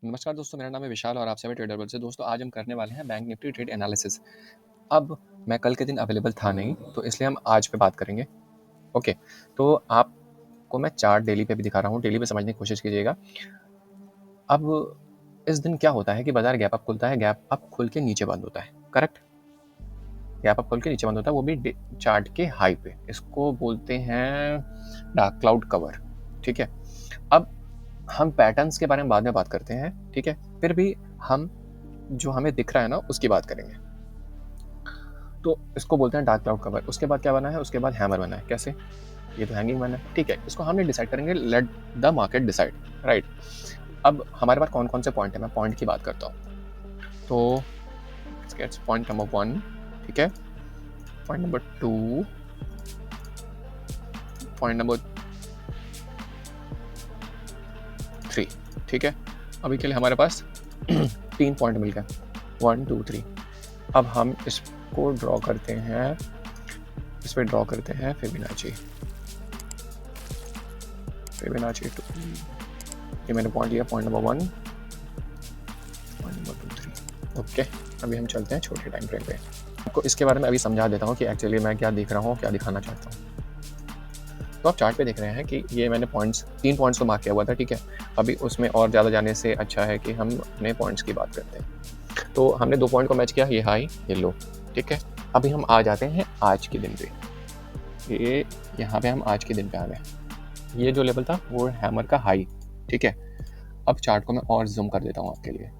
नमस्कार दोस्तों, मेरा नाम है विशाल और आप सभी ट्रेडर वर्ल्ड से। दोस्तों आज हम करने वाले हैं बैंक निफ्टी ट्रेड एनालिसिस। अब मैं कल के दिन अवेलेबल था नहीं, तो इसलिए हम आज पे बात करेंगे। ओके, तो आपको मैं चार्ट डेली पे भी दिखा रहा हूँ, डेली पे समझने की कोशिश कीजिएगा। अब इस दिन क्या होता है कि बाजार गैप अप खुलता है, गैप अप खुल के नीचे बंद होता है, करेक्ट। गैप अप खुल के नीचे बंद होता है, वो भी चार्ट के हाई पे। इसको बोलते हैं डार्क क्लाउड कवर, ठीक है। अब हम पैटर्न्स के बारे में बाद में बात करते हैं, ठीक है। फिर भी हम जो हमें दिख रहा है ना उसकी बात करेंगे। तो इसको बोलते हैं डार्क क्लाउड कवर। उसके बाद क्या बना है? उसके बाद हैमर बना है। कैसे? ये तो हैंगिंग बना है, ठीक है। इसको हमने डिसाइड करेंगे, let the market decide, right. अब हमारे पास कौन कौन से पॉइंट है, मैं पॉइंट की बात करता हूँ। तो पॉइंट नंबर 1, ठीक है। पॉइंट नंबर 2, पॉइंट नंबर 3, ठीक है। अभी के लिए हमारे पास 3 पॉइंट मिल गए, 1 2 3। अब हम इसको ड्रॉ करते हैं, इस पर ड्रॉ करते हैं फिबोनाची 2। ये मैंने पॉइंट लिया, point number 1, point number 2 3। Okay, अभी हम चलते हैं छोटे टाइम फ्रेम पे। आपको इसके बारे में अभी समझा देता हूँ कि एक्चुअली मैं क्या देख रहा हूँ, क्या दिखाना चाहता हूँ। तो आप चार्ट पे देख रहे हैं कि ये मैंने 3 पॉइंट्स को मार्क किया हुआ था, ठीक है। अभी उसमें और ज़्यादा जाने से अच्छा है कि हम अपने पॉइंट्स की बात करते हैं। तो हमने 2 पॉइंट को मैच किया, ये हाई ये लो, ठीक है। अभी हम आ जाते हैं आज के दिन पे। ये यहाँ पे हम आज के दिन पे आ गए। ये जो लेवल था वो हैमर का हाई, ठीक है। अब चार्ट को मैं और जूम कर देता हूँ आपके लिए।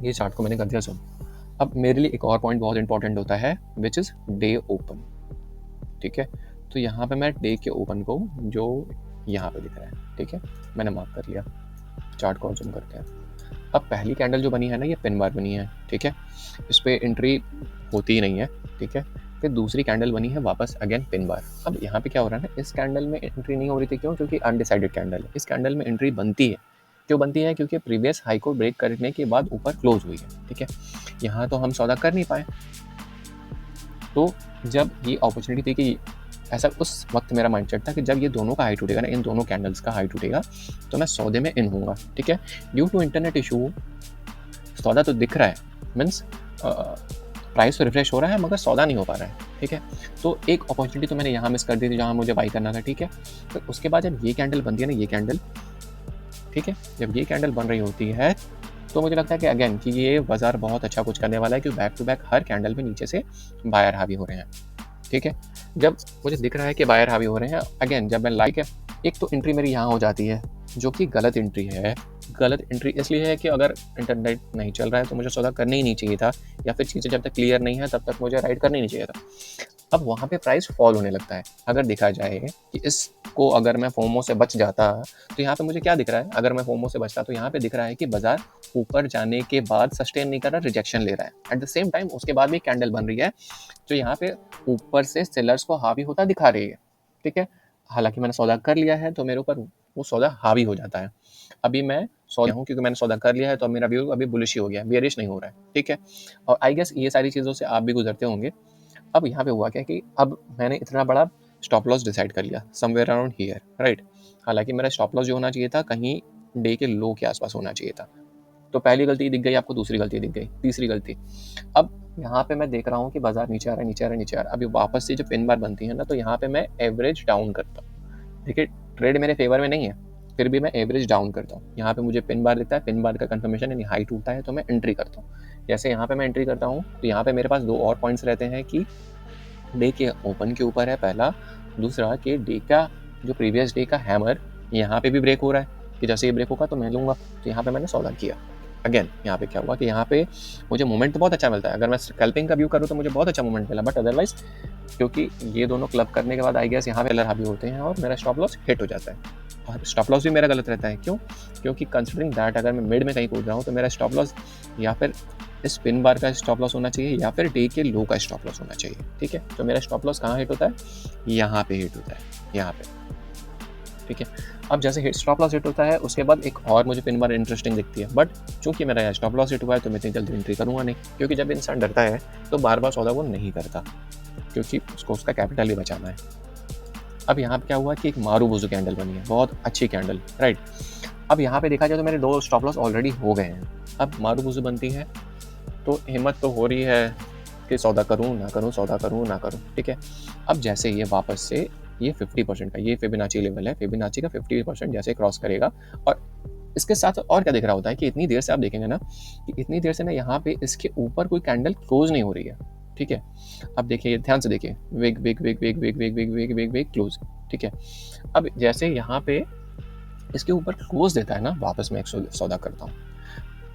ये चार्ट को मैंने कर दिया जूम। अब मेरे लिए एक और पॉइंट बहुत इंपॉर्टेंट होता है, विच इज़ डे ओपन, ठीक है। तो यहाँ पे मैं डे के ओपन को, जो यहाँ पे दिख रहा है, ठीक है, मैंने मार्क कर लिया। चार्ट को जूम करते हैं। अब पहली कैंडल जो बनी है ना, ये पिन बार बनी है, ठीक है। इस पर एंट्री होती ही नहीं है, ठीक है। फिर दूसरी कैंडल बनी है वापस अगेन पिन बार। अब यहाँ पे क्या हो रहा है ना, इस कैंडल में एंट्री नहीं हो रही थी, क्यों? क्योंकि अनडिसाइडेड कैंडल है। इस कैंडल में एंट्री बनती है, क्यों बनती है? क्योंकि प्रीवियस हाई को ब्रेक करने के बाद ऊपर क्लोज हुई है, ठीक है। यहाँ तो हम सौदा कर नहीं पाए। तो जब ये अपॉर्चुनिटी थी कि ऐसा, उस वक्त मेरा माइंडसेट था कि जब ये दोनों का हाई टूटेगा ना, इन दोनों कैंडल्स का हाई टूटेगा, तो मैं सौदे में इन होऊंगा, ठीक है। ड्यू टू इंटरनेट इशू सौदा तो दिख रहा है, मीन्स प्राइस तो रिफ्रेश हो रहा है मगर सौदा नहीं हो पा रहा है, ठीक है। तो एक अपॉर्चुनिटी तो मैंने यहाँ मिस कर दी थी जहाँ मुझे बाई करना था, ठीक है। तो उसके बाद जब ये कैंडल बनती है ना, ये कैंडल, ठीक है, जब ये कैंडल बन रही होती है तो मुझे लगता है कि अगेन कि ये बाजार बहुत अच्छा कुछ करने वाला है, क्योंकि बैक टू बैक हर कैंडल पे नीचे से बायर हावी हो रहे हैं, ठीक है। जब मुझे दिख रहा है कि बायर हावी हो रहे हैं, अगेन जब मैं लाइक है, एक तो एंट्री मेरी यहाँ हो जाती है जो कि गलत एंट्री है। गलत एंट्री इसलिए है कि अगर इंटरनेट नहीं चल रहा है तो मुझे सौदा करना ही नहीं चाहिए था, या फिर चीज़ें जब तक क्लियर नहीं है तब तक मुझे राइड करना ही नहीं चाहिए था। अब वहाँ पे प्राइस फॉल होने लगता है। अगर देखा जाए कि इसको अगर मैं फोमो से बच जाता, तो यहाँ पे मुझे क्या दिख रहा है? अगर मैं फोमो से बचता तो यहाँ पे दिख रहा है कि बाजार ऊपर जाने के बाद सस्टेन नहीं कर रहा, रिजेक्शन ले रहा है। एट द सेम टाइम उसके बाद भी कैंडल बन रही है जो यहाँ पे ऊपर से सेलर्स को हावी होता दिखा रही है, ठीक है। हालांकि मैंने सौदा कर लिया है तो मेरे ऊपर वो सौदा हावी हो जाता है। अभी मैं सौदा हूँ क्योंकि मैंने सौदा कर लिया है, तो मेरा व्यू अभी बुलिश ही हो गया, बेयरिश नहीं हो रहा है, ठीक है। और आई गेस ये सारी चीज़ों से आप भी गुजरते होंगे। अब यहाँ पे हुआ क्या कि अब मैंने इतना बड़ा स्टॉप लॉस डिसाइड कर लिया, समवेयर अराउंड हियर, राइट। हालांकि मेरा स्टॉप लॉस जो होना चाहिए था कहीं डे के लो के आसपास होना चाहिए था। तो पहली गलती दिख गई आपको, दूसरी गलती दिख गई, तीसरी गलती। अब यहाँ पे मैं देख रहा हूँ कि बाजार नीचे आ रहा है, नीचे आ रहा है, नीचे आ रहा है। अभी वापस से जो पिन बार बनती है ना, तो यहाँ पे मैं एवरेज डाउन करता हूँ। देखिए ट्रेड मेरे फेवर में नहीं है, फिर भी मैं एवरेज डाउन करता हूँ। यहाँ पे मुझे पिन बार दिखता है, पिन बार का कंफर्मेशन यानी हाई टूटता है तो मैं एंट्री करता हूँ। जैसे यहाँ पे मैं एंट्री करता हूँ तो यहाँ पे मेरे पास 2 और पॉइंट्स रहते हैं कि डे के ओपन के ऊपर है पहला, दूसरा कि डे का जो प्रीवियस डे का हैमर यहाँ पे भी ब्रेक हो रहा है कि जैसे ये ब्रेक होगा तो मैं लूँगा। तो यहाँ पे मैंने सौदा किया। अगेन यहाँ पे क्या हुआ कि यहाँ पे मुझे मोमेंट तो बहुत अच्छा मिलता है। अगर मैं स्कैल्पिंग का व्यू करूँ तो मुझे बहुत अच्छा मोमेंट मिला, बट अदरवाइज क्योंकि ये दोनों क्लब करने के बाद आई गेस यहाँ पे कलर हावी होते हैं और मेरा स्टॉप लॉस हिट हो जाता है। और स्टॉप लॉस भी मेरा गलत रहता है, क्यों? क्योंकि कंसिडरिंग दैट अगर मैं मिड में कहीं कूद रहा हूँ तो मेरा स्टॉप लॉस या फिर इस पिन बार का स्टॉप लॉस होना चाहिए या फिर डे के लो का स्टॉप लॉस होना चाहिए, ठीक है। तो मेरा स्टॉप लॉस कहाँ हिट होता है? यहाँ पे हिट होता है, यहाँ पे, ठीक है। अब जैसे हिट स्टॉप लॉस हिट होता है उसके बाद एक और मुझे पिन बार इंटरेस्टिंग दिखती है, बट चूंकि मेरा यहाँ स्टॉप लॉस हिट हुआ है तो मैं इतनी जल्दी एंट्री करूँगा नहीं, क्योंकि जब इंसान डरता है तो बार बार सौदा वो नहीं करता, क्योंकि उसको उसका कैपिटल ही बचाना है। अब यहाँ पे क्या हुआ कि एक मारूबुजू कैंडल बनी है, बहुत अच्छी कैंडल, राइट। अब यहाँ पे देखा जाए तो मेरे 2 स्टॉप लॉस ऑलरेडी हो गए हैं। अब मारूबुजू बनती है तो हिम्मत तो हो रही है कि सौदा करूँ ना करूँ, सौदा करूँ ना करूँ, ठीक है। अब जैसे ये वापस से ये 50% का ये फिबोनाची लेवल है, फिबोनाची का 50% जैसे क्रॉस करेगा, और इसके साथ और क्या दिख रहा होता है कि इतनी देर से आप देखेंगे ना कि इतनी देर से ना यहाँ पे इसके ऊपर कोई कैंडल क्लोज नहीं हो रही है, ठीक है। अब देखिए, ध्यान से देखिए, वेग वेग वेग वेग वेग वेग वेग वेग वेग वेग क्लोज, ठीक है। अब जैसे यहाँ पे इसके ऊपर क्लोज देता है ना, वापस मैं एक सौदा करता हूँ,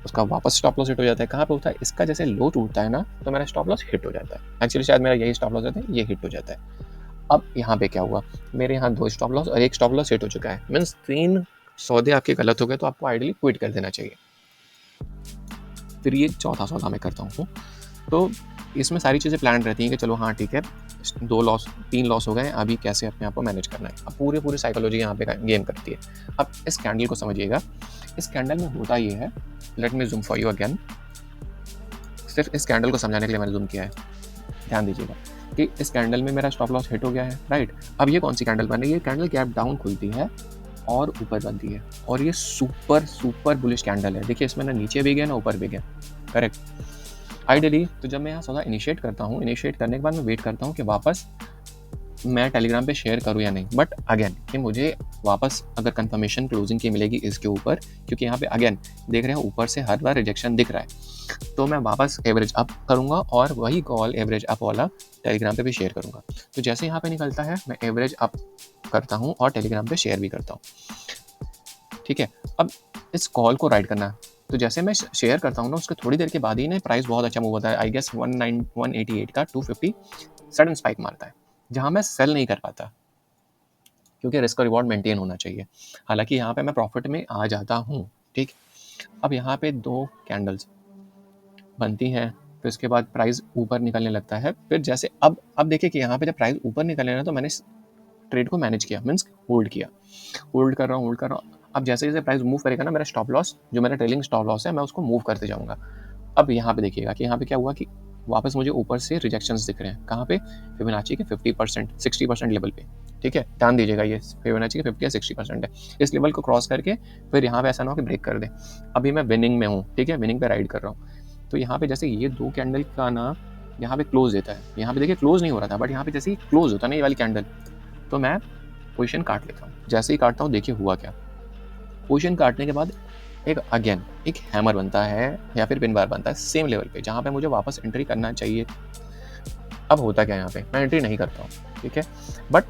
उसका वापस स्टॉप लॉस हिट हो जाता है। कहाँ पे होता है, इसका जैसे लो टूटता है ना तो मेरा स्टॉप लॉस हिट हो जाता है। एक्चुअली शायद मेरा यही स्टॉप लॉस रहता है, ये हिट हो जाता है। अब यहाँ पे क्या हुआ, मेरे यहाँ 2 स्टॉप लॉस और 1 स्टॉप लॉस हिट हो चुका है, मीन्स 3 सौदे आपके गलत हो गए, तो आपको आइडियली क्विट कर देना चाहिए। फिर ये चौथा सौदा मैं करता हूँ, तो इसमें सारी चीज़ें प्लान रहती हैं कि चलो हाँ ठीक है, 3 लॉस हो गए, अभी कैसे अपने आप को मैनेज करना है। अब पूरी साइकोलॉजी यहाँ पे गेम करती है। अब इस कैंडल को समझिएगा, इस कैंडल में होता ये है, let me zoom for you again, सिर्फ इस कैंडल को समझाने के लिए मैंने जूम किया है। ध्यान दीजिएगा कि इस कैंडल में मेरा स्टॉप लॉस हिट हो गया है, राइट। अब ये कौन सी कैंडल बन रही है, ये कैंडल गैप डाउन खुलती है और ऊपर बनती है, और ये सुपर बुलिश कैंडल है। देखिए इसमें ना नीचे भी गया ना ऊपर भी गया, करेक्ट। आइडियली तो जब मैं यहाँ सौदा इनिशिएट करता हूँ, इनिशिएट करने के बाद मैं वेट करता हूँ कि वापस मैं टेलीग्राम पे शेयर करूँ या नहीं, बट अगेन कि मुझे वापस अगर कंफर्मेशन क्लोजिंग की मिलेगी इसके ऊपर, क्योंकि यहाँ पे अगेन देख रहे हैं ऊपर से हर बार रिजेक्शन दिख रहा है, तो मैं वापस एवरेज अप करूँगा और वही कॉल एवरेज अप वाला टेलीग्राम पे भी शेयर करूँगा। तो जैसे यहाँ पे निकलता है मैं एवरेज अप करता हूँ और टेलीग्राम पे शेयर भी करता हूँ, ठीक है। अब इस कॉल को राइट करना, तो जैसे मैं शेयर करता हूँ ना, उसके थोड़ी देर के बाद ही ना प्राइस बहुत अच्छा मूव होता है। आई गेस 188 का 250 सडन स्पाइक मारता है, जहाँ मैं सेल नहीं कर पाता क्योंकि रिस्क और रिवॉर्ड मेंटेन होना चाहिए। हालांकि यहाँ पे मैं प्रॉफिट में आ जाता हूँ, ठीक। अब यहाँ पे 2 कैंडल्स बनती हैं, फिर उसके बाद प्राइस ऊपर निकलने लगता है। फिर जैसे अब देखिए कि यहाँ पे जब प्राइस ऊपर निकलने ना, तो मैंने ट्रेड को मैनेज किया, मीन्स होल्ड किया, होल्ड कर रहा हूँ। अब जैसे जैसे प्राइस मूव करेगा ना, मेरा स्टॉप लॉस जो मेरा ट्रेलिंग स्टॉप लॉस है, मैं उसको मूव करते जाऊँगा। अब यहाँ पे देखिएगा कि यहाँ पे क्या हुआ कि वापस मुझे ऊपर से रिजेक्शंस दिख रहे हैं। कहाँ पे, फिबोनाची के 50% 60% लेवल पे, ठीक है। ध्यान दीजिएगा, ये फिबोनाची के 50 या 60% है। इस लेवल को क्रॉस करके फिर यहाँ पे ऐसा ना हो कि ब्रेक कर दे। अभी मैं विनिंग में हूँ, ठीक है, विनिंग पे राइड कर रहा हूँ। तो यहाँ पे जैसे ये 2 कैंडल का ना यहाँ पे क्लोज देता है, यहाँ पे देखिए क्लोज नहीं हो रहा था, बट यहाँ पे जैसे ही क्लोज होता है ना ये वाली कैंडल, तो मैं पोजीशन काट लेता हूँ। जैसे ही काटता हूँ देखिए हुआ क्या, पोजीशन काटने के बाद एक हैमर बनता है या फिर पिन बार बनता है सेम लेवल पे, जहाँ पे मुझे वापस एंट्री करना चाहिए। अब होता क्या, यहाँ पे मैं एंट्री नहीं करता हूँ, ठीक है, बट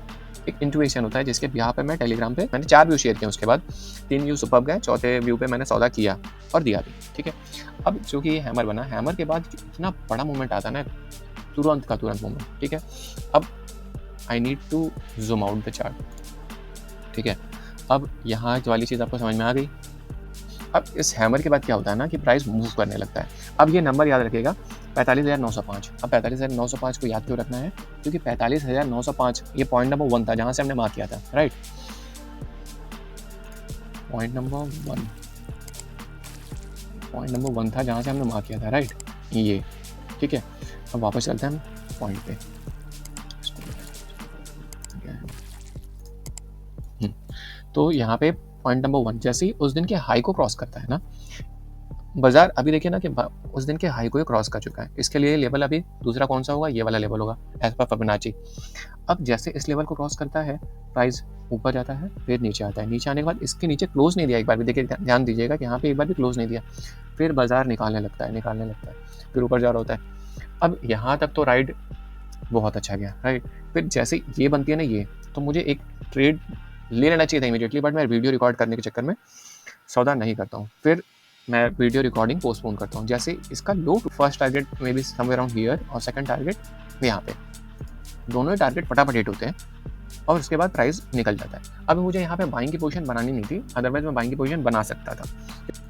एक इंट्यूएशन होता है जिसके यहाँ पे मैं टेलीग्राम पे मैंने 4 व्यू शेयर किए, उसके बाद 3 व्यू सुपर गए, चौथे व्यू पे मैंने सौदा किया और दिया भी, ठीक है। अब जो कि ये हैमर बना, हैमर के बाद इतना बड़ा मूवमेंट आता है ना, तुरंत का तुरंत मूवमेंट, ठीक है। अब I need to zoom out the chart, ठीक है। अब यहाँ वाली चीज़ आपको समझ में आ गई। अब इस हैमर के बाद क्या होता है ना कि प्राइस मूव करने लगता है। अब ये नंबर याद रखिएगा, 45,905। अब 45,905 को याद क्यों रखना है, क्योंकि 45,905 ये पॉइंट नंबर 1 था जहाँ से हमने मार्क किया था, राइट। पॉइंट नंबर 1 था जहाँ से हमने मार्क किया था, राइट, ये, ठीक है। अब वापस चलते हैं हम पॉइंट पे। तो यहाँ पे पॉइंट नंबर 1 जैसे ही उस दिन के हाई को क्रॉस करता है ना, बाजार अभी देखिए ना कि उस दिन के हाई को क्रॉस कर चुका है। इसके लिए लेवल अभी दूसरा कौन सा होगा, ये वाला लेवल होगा एज पर फिबोनाची। अब जैसे इस लेवल को क्रॉस करता है, प्राइस ऊपर जाता है, फिर नीचे आता है। नीचे आने के बाद इसके नीचे क्लोज नहीं दिया एक बार भी, देखिए ध्यान दीजिएगा कि यहाँ पे एक बार भी क्लोज नहीं दिया। फिर बाजार निकालने लगता है, फिर ऊपर जा रहा होता है। अब यहाँ तक तो राइड बहुत अच्छा गया, राइट। फिर जैसे ये बनती है ना ये, तो मुझे एक ट्रेड ले लेना चाहिए था इमीडिएटली, बट मैं वीडियो रिकॉर्ड करने के चक्कर में सौदा नहीं करता हूँ। फिर मैं वीडियो रिकॉर्डिंग पोस्टपोन करता हूँ। जैसे इसका लो first target may be somewhere around here और सेकंड टारगेट यहाँ पे, दोनों ही टारगेट फटाफट हिट होते हैं और उसके बाद प्राइस निकल जाता है। अब मुझे यहाँ पे बाइंग की पोजीशन बनानी नहीं थी, अदरवाइज मैं बाइंग की पोजीशन बना सकता था।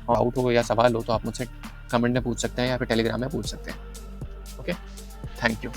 आउट हो या सवाल हो तो आप मुझसे कमेंट में पूछ सकते हैं या फिर टेलीग्राम में पूछ सकते हैं। Okay, thank you.